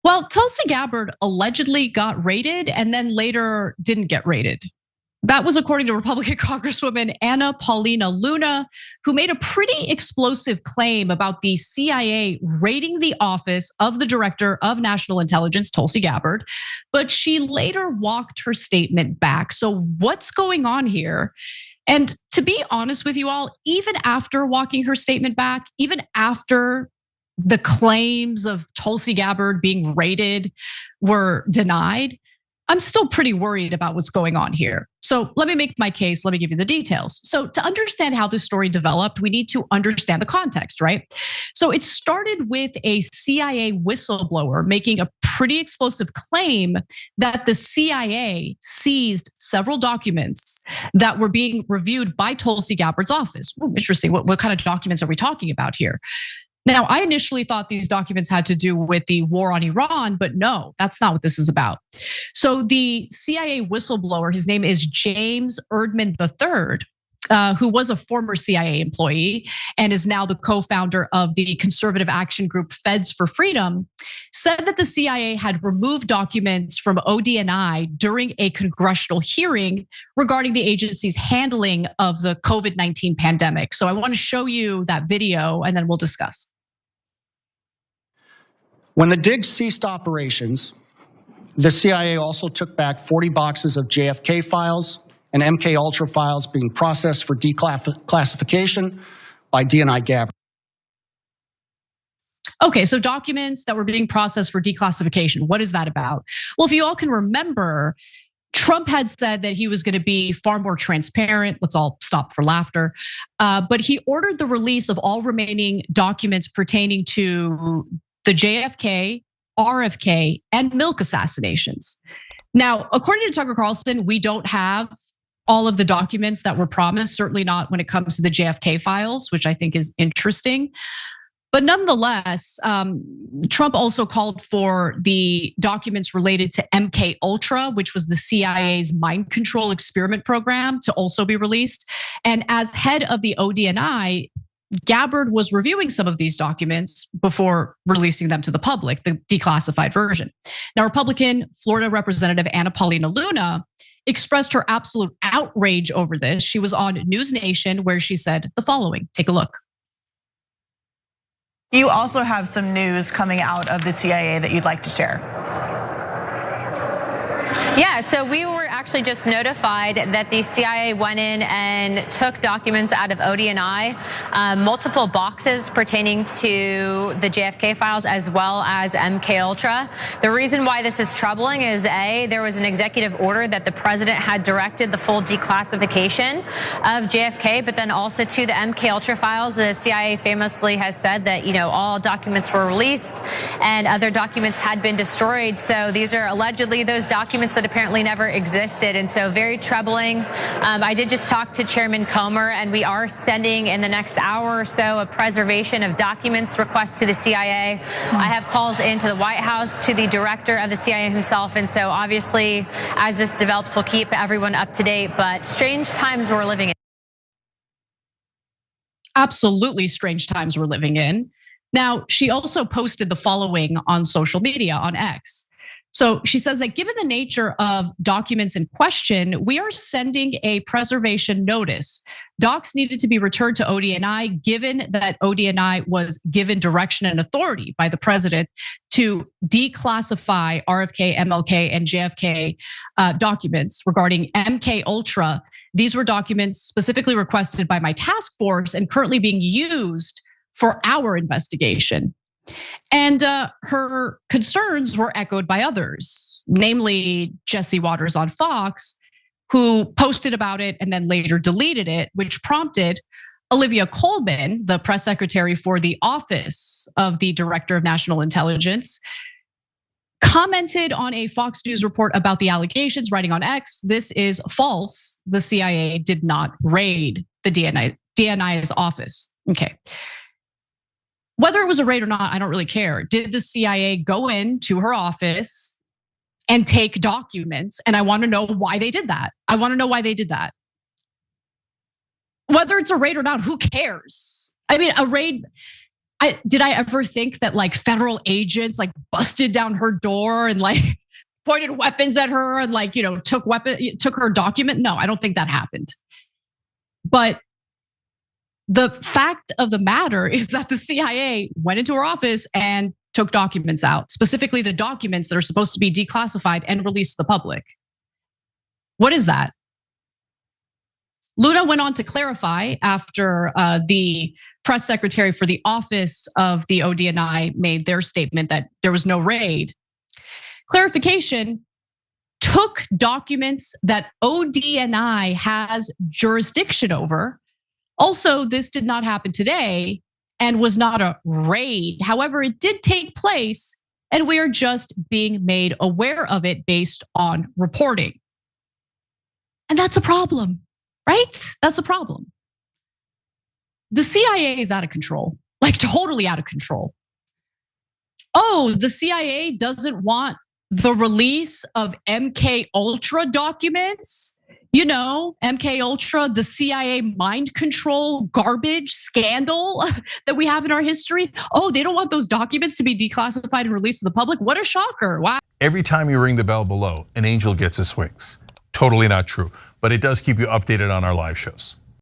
Well, Tulsi Gabbard allegedly got raided and then later didn't get raided. That was according to Republican Congresswoman Anna Paulina Luna, who made a pretty explosive claim about the CIA raiding the office of the Director of National Intelligence, Tulsi Gabbard. But she later walked her statement back. So what's going on here? And to be honest with you all, even after walking her statement back, even after the claims of Tulsi Gabbard being raided were denied, I'm still pretty worried about what's going on here. So let me make my case. Let me give you the details. So to understand how this story developed, we need to understand the context, right? So it started with a CIA whistleblower making a pretty explosive claim that the CIA seized several documents that were being reviewed by Tulsi Gabbard's office. Ooh, interesting. What kind of documents are we talking about here? Now, I initially thought these documents had to do with the war on Iran, but no, that's not what this is about. So the CIA whistleblower, his name is James Erdman III, who was a former CIA employee and is now the co-founder of the conservative action group Feds for Freedom, said that the CIA had removed documents from ODNI during a congressional hearing regarding the agency's handling of the COVID-19 pandemic. So I want to show you that video and then we'll discuss. When the dig ceased operations, the CIA also took back 40 boxes of JFK files and MKUltra files being processed for declassification by DNI Gabbard. Okay, so documents that were being processed for declassification. What is that about? Well, if you all can remember, Trump had said that he was going to be far more transparent. Let's all stop for laughter. But he ordered the release of all remaining documents pertaining to the JFK, RFK, and Milk assassinations. Now, according to Tucker Carlson, we don't have all of the documents that were promised, certainly not when it comes to the JFK files, which I think is interesting. But nonetheless, Trump also called for the documents related to MKUltra, which was the CIA's mind control experiment program, to also be released. And as head of the ODNI, Gabbard was reviewing some of these documents before releasing them to the public, the declassified version. Now, Republican Florida Representative Anna Paulina Luna expressed her absolute outrage over this. She was on News Nation where she said the following. Take a look. You also have some news coming out of the CIA that you'd like to share. Yeah, so we were actually just notified that the CIA went in and took documents out of ODNI, multiple boxes pertaining to the JFK files as well as MKUltra. The reason why this is troubling is there was an executive order that the president had directed the full declassification of JFK, but then also to the MKUltra files, the CIA famously has said that all documents were released and other documents had been destroyed. So these are allegedly those documents that apparently never existed, and so very troubling. I did just talk to Chairman Comer, and we are sending in the next hour or so a preservation of documents request to the CIA. I have calls into the White House to the director of the CIA himself, and so obviously as this develops, we'll keep everyone up to date, but strange times we're living in. Absolutely strange times we're living in. Now, she also posted the following on social media, on X. So she says that given the nature of documents in question, we are sending a preservation notice. Docs needed to be returned to ODNI given that ODNI was given direction and authority by the president to declassify RFK, MLK, and JFK documents regarding MKUltra. These were documents specifically requested by my task force and currently being used for our investigation. And her concerns were echoed by others, namely Jesse Waters on Fox, who posted about it and then later deleted it, which prompted Olivia Coleman, the press secretary for the Office of the Director of National Intelligence, commented on a Fox News report about the allegations, writing on X, "This is false. The CIA did not raid the DNI's office." Okay. Whether it was a raid or not, I don't really care. Did the CIA go into her office and take documents? And I want to know why they did that. I want to know why they did that. Whether it's a raid or not, who cares? I mean, a raid, did I ever think that like federal agents like busted down her door and like pointed weapons at her and like, took her document? No, I don't think that happened. But the fact of the matter is that the CIA went into her office and took documents out, specifically the documents that are supposed to be declassified and released to the public. What is that? Luna went on to clarify after the press secretary for the office of the ODNI made their statement that there was no raid. Clarification: took documents that ODNI has jurisdiction over. Also, this did not happen today and was not a raid. However, it did take place, and we are just being made aware of it based on reporting. And that's a problem, right? That's a problem. The CIA is out of control, like totally out of control. Oh, the CIA doesn't want the release of MKUltra documents. MKUltra, the CIA mind control garbage scandal that we have in our history. Oh, they don't want those documents to be declassified and released to the public. What a shocker. Wow. Every time you ring the bell below, an angel gets his wings. Totally not true, but it does keep you updated on our live shows.